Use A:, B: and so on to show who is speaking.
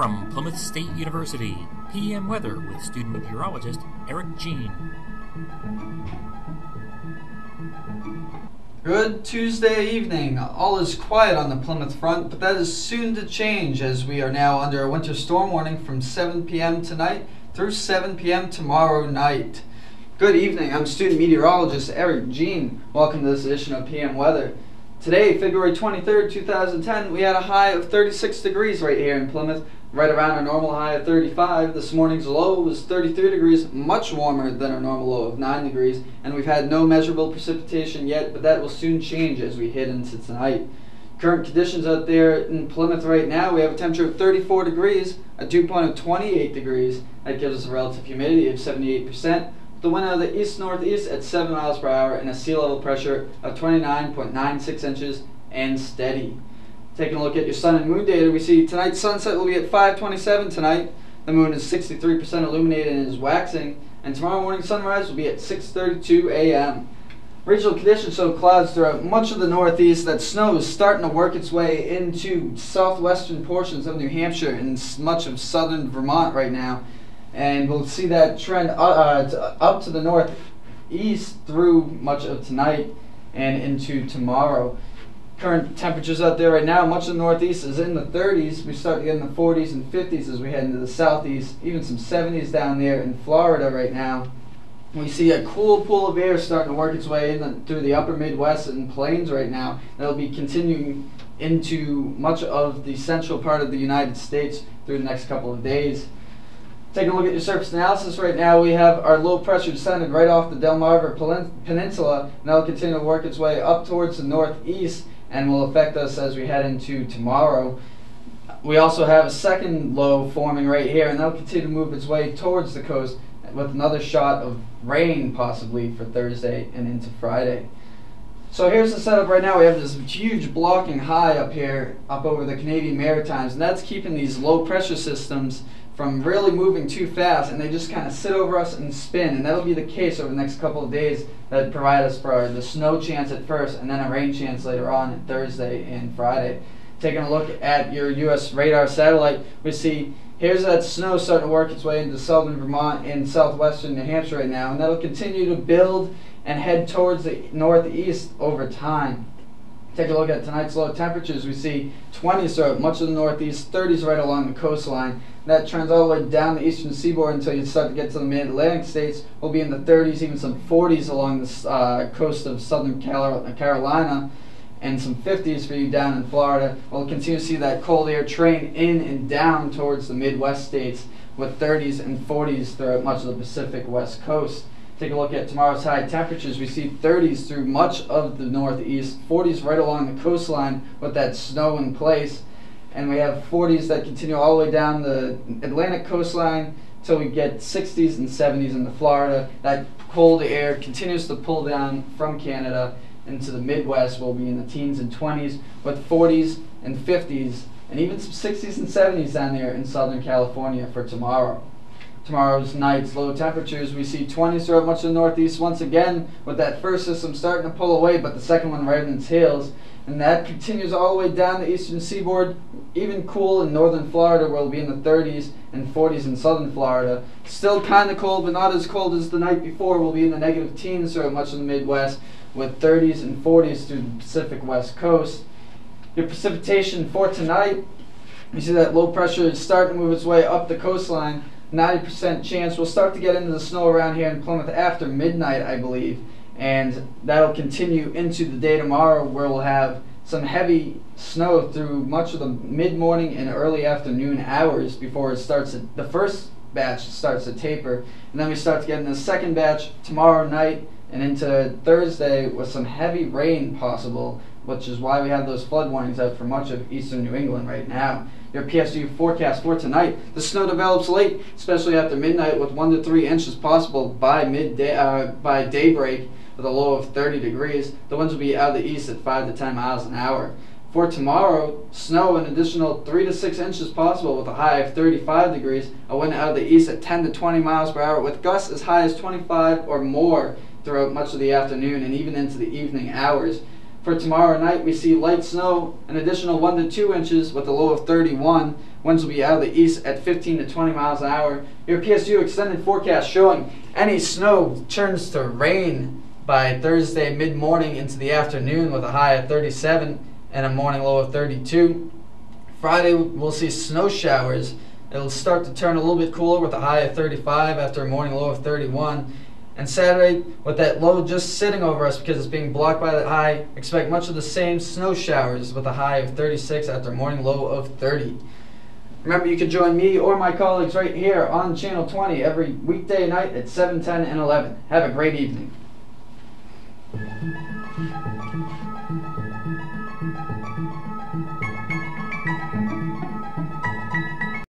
A: from Plymouth State University, PM Weather with student meteorologist Eric Jean.
B: Good Tuesday evening. All is quiet on the Plymouth front, but that is soon to change as we are now under a winter storm warning from 7 p.m. tonight through 7 p.m. tomorrow night. Good evening. I'm student meteorologist Eric Jean. Welcome to this edition of PM Weather. Today, February 23rd, 2010, we had a high of 36 degrees right here in Plymouth, right around our normal high of 35. This morning's low was 33 degrees, much warmer than our normal low of 9 degrees, and we've had no measurable precipitation yet, but that will soon change as we head into tonight. Current conditions out there in Plymouth right now, we have a temperature of 34 degrees, a dew point of 28 degrees. That gives us a relative humidity of 78%. The wind out of the east-northeast at 7 miles per hour and a sea level pressure of 29.96 inches and steady. Taking a look at your sun and moon data, we see tonight's sunset will be at 5:27 tonight. The moon is 63% illuminated and is waxing. And tomorrow morning sunrise will be at 6:32 a.m. Regional conditions show clouds throughout much of the northeast. That snow is starting to work its way into southwestern portions of New Hampshire and much of southern Vermont right now. And we'll see that trend up to the northeast through much of tonight and into tomorrow. Current temperatures out there right now, much of the northeast is in the 30s. We start to get in the 40s and 50s as we head into the southeast, even some 70s down there in Florida right now. We see a cool pool of air starting to work its way in through the upper Midwest and plains right now. That'll be continuing into much of the central part of the United States through the next couple of days. Taking a look at your surface analysis right now, we have our low pressure descended right off the Delmarva Peninsula, and that will continue to work its way up towards the northeast and will affect us as we head into tomorrow. We also have a second low forming right here, and that will continue to move its way towards the coast with another shot of rain possibly for Thursday and into Friday. So here's the setup right now. We have this huge blocking high up here, up over the Canadian Maritimes, and that's keeping these low pressure systems from really moving too fast, and they just kind of sit over us and spin, and that'll be the case over the next couple of days that provide us for the snow chance at first and then a rain chance later on Thursday and Friday. Taking a look at your U.S. radar satellite, we see here's that snow starting to work its way into southern Vermont and southwestern New Hampshire right now, and that'll continue to build and head towards the northeast over time. Take a look at tonight's low temperatures. We see 20s throughout much of the northeast, 30s right along the coastline. That trends all the way down the eastern seaboard until you start to get to the mid-Atlantic states. We'll be in the 30s, even some 40s along the coast of southern Carolina, and some 50s for you down in Florida. We'll continue to see that cold air train in and down towards the Midwest states with 30s and 40s throughout much of the Pacific West Coast. Take a look at tomorrow's high temperatures. We see 30s through much of the northeast, 40s right along the coastline with that snow in place, and we have 40s that continue all the way down the Atlantic coastline until we get 60s and 70s into Florida. That cold air continues to pull down from Canada into the Midwest. We'll be in the teens and 20s with 40s and 50s and even some 60s and 70s down there in Southern California for tomorrow. Tomorrow's night's low temperatures, we see 20s throughout much of the northeast once again with that first system starting to pull away, but the second one right in its heels. And that continues all the way down the eastern seaboard, even cool in northern Florida where we'll be in the 30s and 40s in southern Florida. Still kind of cold, but not as cold as the night before. We'll be in the negative teens throughout much of the Midwest with 30s and 40s through the Pacific West Coast. Your precipitation for tonight, you see that low pressure is starting to move its way up the coastline. 90% chance we'll start to get into the snow around here in Plymouth after midnight, I believe, and that'll continue into the day tomorrow where we'll have some heavy snow through much of the mid-morning and early afternoon hours before it starts the first batch starts to taper, and then we start to get in the second batch tomorrow night and into Thursday with some heavy rain possible, which is why we have those flood warnings out for much of eastern New England right now. Your PSU forecast for tonight, the snow develops late, especially after midnight, with 1 to 3 inches possible by by daybreak with a low of 30 degrees. The winds will be out of the east at 5 to 10 miles an hour. For tomorrow, snow an additional 3 to 6 inches possible with a high of 35 degrees, a wind out of the east at 10 to 20 miles per hour with gusts as high as 25 or more throughout much of the afternoon and even into the evening hours. For tomorrow night, we see light snow, an additional 1 to 2 inches with a low of 31. Winds will be out of the east at 15 to 20 miles an hour. Your PSU extended forecast showing any snow turns to rain by Thursday mid-morning into the afternoon with a high of 37 and a morning low of 32. Friday, we'll see snow showers. It'll start to turn a little bit cooler with a high of 35 after a morning low of 31. And Saturday, with that low just sitting over us because it's being blocked by that high, expect much of the same snow showers with a high of 36 after a morning low of 30. Remember, you can join me or my colleagues right here on Channel 20 every weekday night at 7, 10, and 11. Have a great evening.